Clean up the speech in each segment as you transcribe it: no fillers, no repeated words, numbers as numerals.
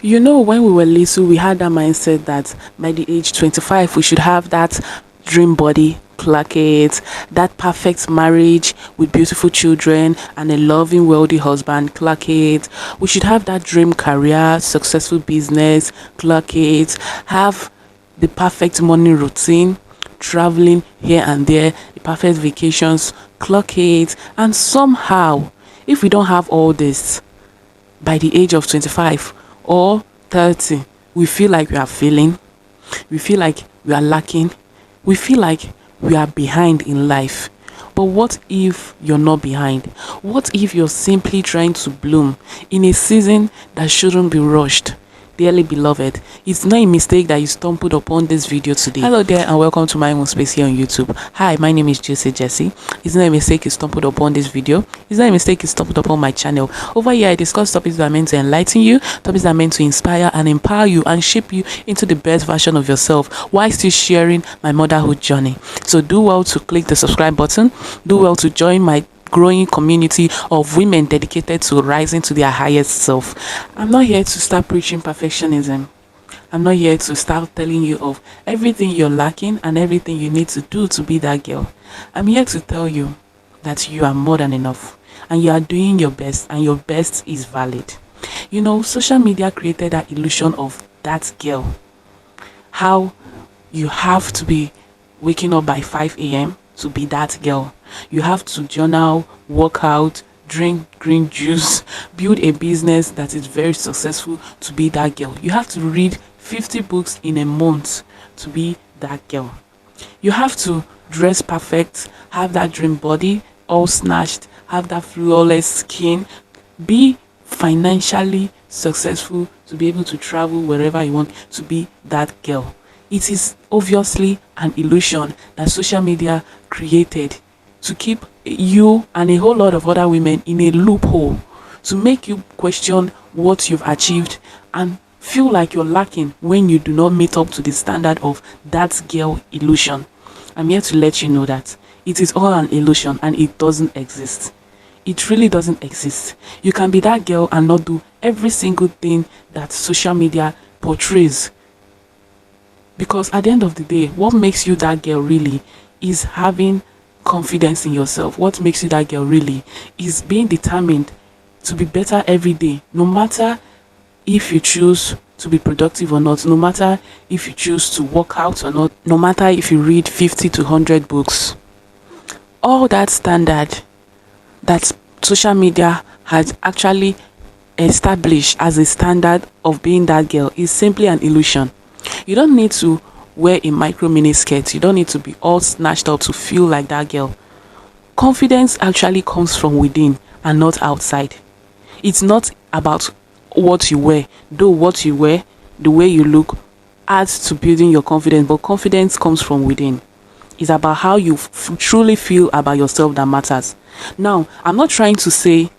You know, when we were little, we had that mindset that by the age 25, we should have that dream body, clock it, that perfect marriage with beautiful children and a loving, wealthy husband, clock it. We should have that dream career, successful business, clock it, have the perfect morning routine, traveling here and there, the perfect vacations, clock it. And somehow, if we don't have all this by the age of 25 or 30, we feel like we are failing, we feel like we are lacking, we feel like we are behind in life. But what if you're not behind? What if you're simply trying to bloom in a season that shouldn't be rushed? Dearly beloved, it's not a mistake that you stumbled upon this video today. Hello there and welcome to my own space here on YouTube. Hi, my name is Jesse. It's not a mistake you stumbled upon this video. It's not a mistake you stumbled upon my channel. Over here I discuss topics that are meant to enlighten you, topics that are meant to inspire and empower you and shape you into the best version of yourself while still sharing my motherhood journey. So do well to click the subscribe button. Do well to join my growing community of women dedicated to rising to their highest self. I'm not here to start preaching perfectionism. I'm not here to start telling you of everything you're lacking and everything you need to do to be that girl. I'm here to tell you that you are more than enough and you are doing your best and your best is valid. You know, social media created that illusion of that girl. How you have to be waking up by 5 a.m. to be that girl. You have to journal, work out, drink green juice, build a business that is very successful to be that girl. You have to read 50 books in a month to be that girl. You have to dress perfect, have that dream body all snatched, have that flawless skin, be financially successful to be able to travel wherever you want to be that girl. It is obviously an illusion that social media created to keep you and a whole lot of other women in a loophole, to make you question what you've achieved and feel like you're lacking when you do not meet up to the standard of that girl illusion. I'm here to let you know that it is all an illusion and it doesn't exist. It really doesn't exist. You can be that girl and not do every single thing that social media portrays. Because at the end of the day, what makes you that girl really is having confidence in yourself. What makes you that girl really is being determined to be better every day, no matter if you choose to be productive or not, no matter if you choose to work out or not, no matter if you read 50 to 100 books. All that standard that social media has actually established as a standard of being that girl is simply an illusion. You don't need to wear a micro mini skirt. You don't need to be all snatched up to feel like that girl. Confidence actually comes from within and not outside. It's not about what you wear, though what you wear, the way you look, adds to building your confidence, but confidence comes from within. It's about how you truly feel about yourself that matters. Now, I'm not trying to say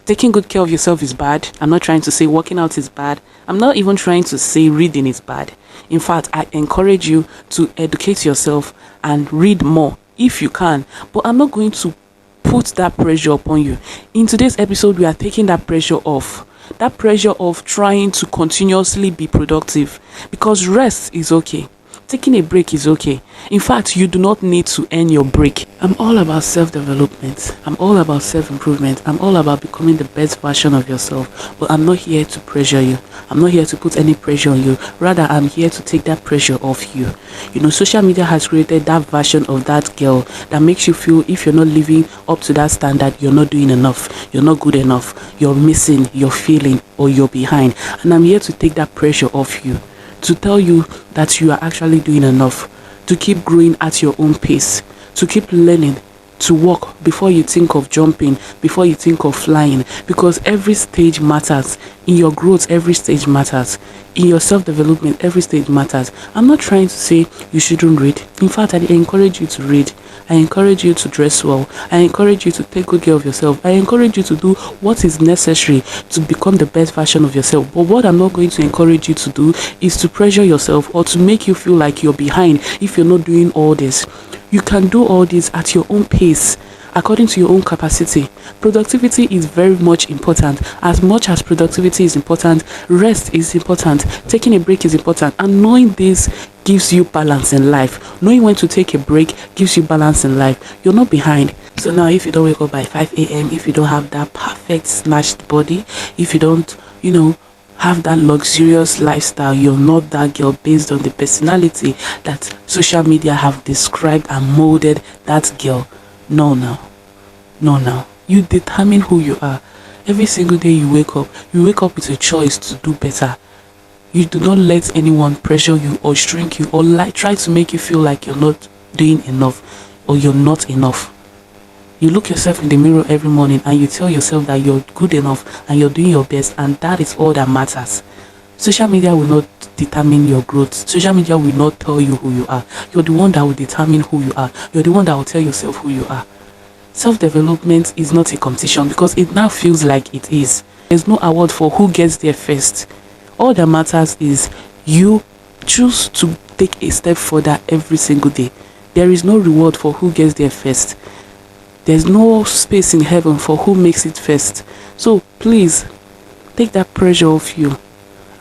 taking good care of yourself is bad. I'm not trying to say working out is bad. I'm not even trying to say reading is bad. In fact, I encourage you to educate yourself and read more if you can. But I'm not going to put that pressure upon you. In today's episode, we are taking that pressure off. That pressure of trying to continuously be productive. Because rest is okay. Taking a break is okay. In fact, you do not need to earn your break. I'm all about self-development. I'm all about self-improvement. I'm all about becoming the best version of yourself. But I'm not here to pressure you. I'm not here to put any pressure on you. Rather, I'm here to take that pressure off you. You know, social media has created that version of that girl that makes you feel if you're not living up to that standard, you're not doing enough. You're not good enough. You're missing, you're failing, or you're behind. And I'm here to take that pressure off you, to tell you that you are actually doing enough, to keep growing at your own pace, to keep learning, to walk before you think of jumping, before you think of flying, because every stage matters. In your growth, every stage matters. In your self-development, every stage matters. I'm not trying to say you shouldn't read. In fact, I encourage you to read. I encourage you to dress well. I encourage you to take good care of yourself. I encourage you to do what is necessary to become the best version of yourself. But what I'm not going to encourage you to do is to pressure yourself or to make you feel like you're behind if you're not doing all this. You can do all this at your own pace. according to your own capacity. Productivity is very much important. As much as productivity is important, rest is important, taking a break is important, and knowing this gives you balance in life. Knowing when to take a break gives you balance in life. You're not behind. So now if you don't wake up by 5 a.m., if you don't have that perfect snatched body, if you don't, have that luxurious lifestyle, you're not that girl based on the personality that social media have described and molded that girl. No, you determine who you are. Every single day you wake up with a choice to do better. You do not let anyone pressure you or shrink you or try to make you feel like you're not doing enough or you're not enough. You look yourself in the mirror every morning and you tell yourself that you're good enough and you're doing your best, and that is all that matters. Social media will not determine your growth. Social media will not tell you who you are. You're the one that will determine who you are. You're the one that will tell yourself who you are. Self-development is not a competition because it now feels like it is. There's no award for who gets there first. All that matters is you choose to take a step further every single day. There is no reward for who gets there first. There's no space in heaven for who makes it first. So please, take that pressure off you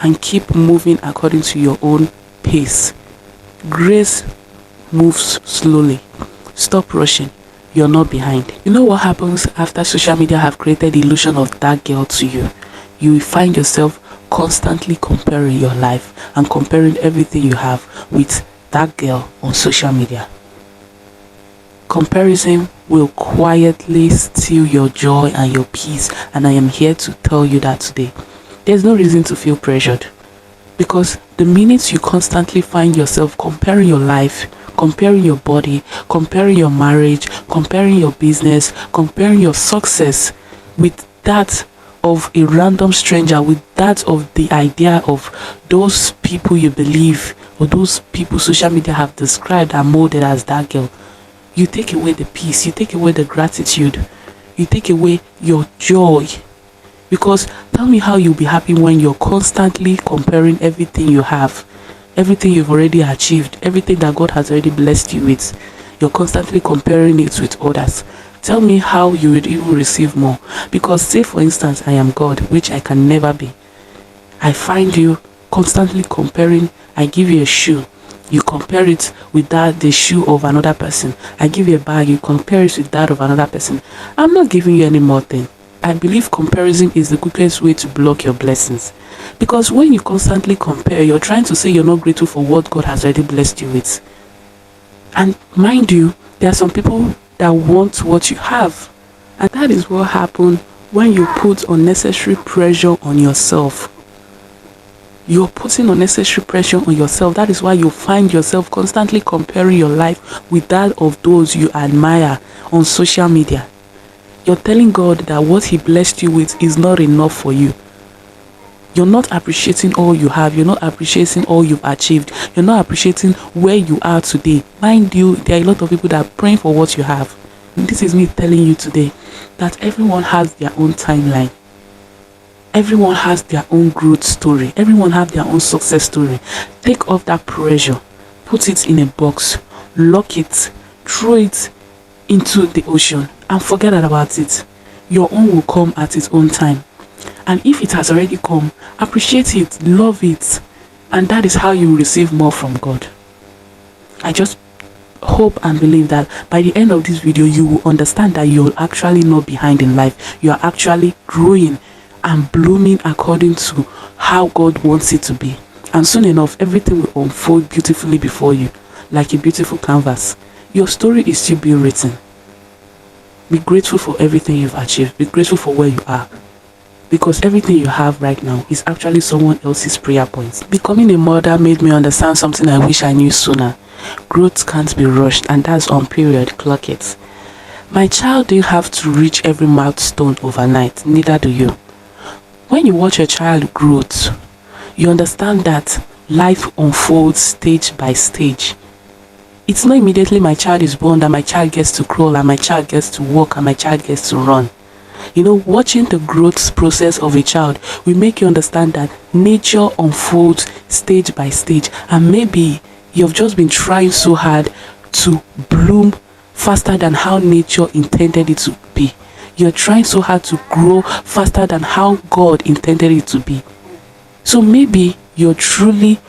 and keep moving according to your own pace. Grace moves slowly. Stop rushing. You're not behind. You know what happens after social media have created the illusion of that girl to you? You will find yourself constantly comparing your life and comparing everything you have with that girl on social media. Comparison will quietly steal your joy and your peace, and I am here to tell you that today. There's no reason to feel pressured, because the minute you constantly find yourself comparing your life, comparing your body, comparing your marriage, comparing your business, comparing your success with that of a random stranger, with that of the idea of those people you believe or those people social media have described and molded as that girl, you take away the peace, you take away the gratitude, you take away your joy. Because tell me how you'll be happy when you're constantly comparing everything you have, everything you've already achieved, everything that God has already blessed you with. You're constantly comparing it with others. Tell me how you would even receive more. Because say for instance, I am God, which I can never be. I find you constantly comparing. I give you a shoe, you compare it with the shoe of another person. I give you a bag, you compare it with that of another person. I'm not giving you any more thing. I believe comparison is the quickest way to block your blessings. Because when you constantly compare, you're trying to say you're not grateful for what God has already blessed you with. And mind you, there are some people that want what you have. And that is what happens when you put unnecessary pressure on yourself. You're putting unnecessary pressure on yourself. That is why you find yourself constantly comparing your life with that of those you admire on social media. You're telling God that what He blessed you with is not enough for you. You're not appreciating all you have. You're not appreciating all you've achieved. You're not appreciating where you are today. Mind you, there are a lot of people that are praying for what you have. And this is me telling you today that everyone has their own timeline. Everyone has their own growth story. Everyone has their own success story. Take off that pressure. Put it in a box. Lock it. Throw it into the ocean and forget about it. Your own will come at its own time. And if it has already come, appreciate it. Love it. And that is how you will receive more from God. I just hope and believe that by the end of this video, you will understand that you're actually not behind in life. You are actually growing and blooming according to how God wants it to be. And soon enough, everything will unfold beautifully before you, like a beautiful canvas. Your story is still being written. Be grateful for everything you've achieved. Be grateful for where you are. Because everything you have right now is actually someone else's prayer points. Becoming a mother made me understand something I wish I knew sooner. Growth can't be rushed, and that's on period. Clock it. My child didn't have to reach every milestone overnight. Neither do you. When you watch your child grow, you understand that life unfolds stage by stage. It's not immediately my child is born that my child gets to crawl and my child gets to walk and my child gets to run. You know, watching the growth process of a child will make you understand that nature unfolds stage by stage, and maybe you've just been trying so hard to bloom faster than how nature intended it to be. You're trying so hard to grow faster than how God intended it to be. So maybe you're truly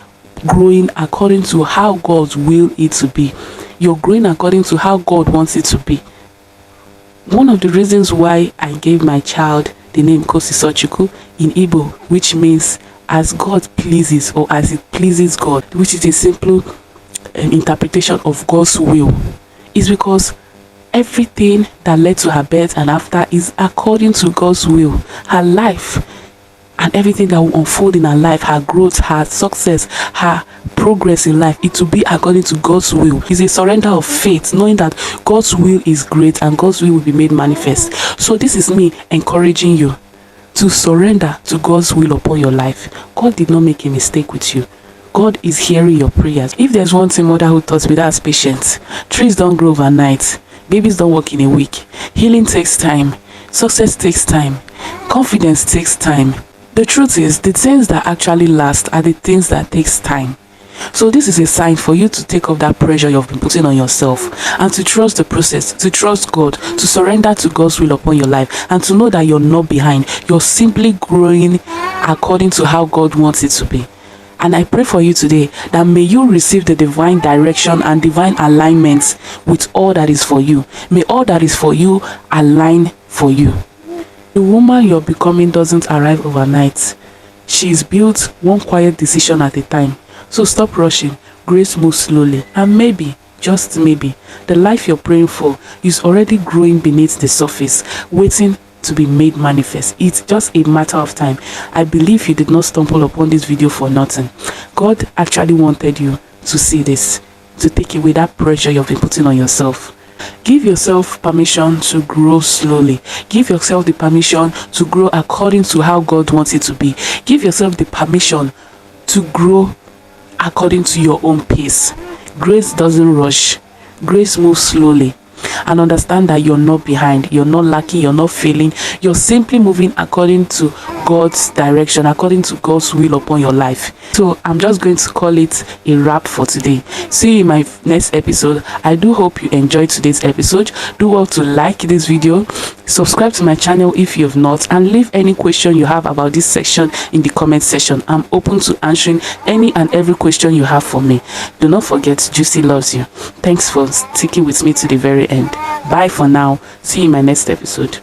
growing according to how God's will it to be. You're growing according to how God wants it to be. One of the reasons why I gave my child the name Kosisochukwu in Igbo, which means as God pleases, or as it pleases God, which is a simple interpretation of God's will, is because everything that led to her birth and after is according to God's will. Her life and everything that will unfold in her life, her growth, her success, her progress in life, it will be according to God's will. It's a surrender of faith, knowing that God's will is great and God's will be made manifest. So this is me encouraging you to surrender to God's will upon your life. God did not make a mistake with you. God is hearing your prayers. If there's one thing motherhood taught me, that's patience. Trees don't grow overnight. Babies don't work in a week. Healing takes time. Success takes time. Confidence takes time. The truth is, the things that actually last are the things that takes time. So this is a sign for you to take off that pressure you've been putting on yourself and to trust the process, to trust God, to surrender to God's will upon your life, and to know that you're not behind. You're simply growing according to how God wants it to be. And I pray for you today that may you receive the divine direction and divine alignment with all that is for you. May all that is for you align for you. The woman you're becoming doesn't arrive overnight. She is built one quiet decision at a time. So stop rushing. Grace moves slowly. And maybe, just maybe, the life you're praying for is already growing beneath the surface, waiting to be made manifest. It's just a matter of time. I believe you did not stumble upon this video for nothing. God actually wanted you to see this, to take away that pressure you've been putting on yourself. Give yourself permission to grow slowly. Give yourself the permission to grow according to how God wants it to be. Give yourself the permission to grow according to your own pace. Grace doesn't rush. Grace moves slowly. And understand that you're not behind, you're not lacking, you're not failing. You're simply moving according to God's direction, according to God's will upon your life. So I'm just going to call it a wrap for today. See you in my next episode. I do hope you enjoyed today's episode. Do well to like this video, subscribe to my channel if you have not, and leave any question you have about this section in the comment section. I'm open to answering any and every question you have for me. Do not forget, Juicy loves you. Thanks for sticking with me to the very end. Bye for now. See you in my next episode.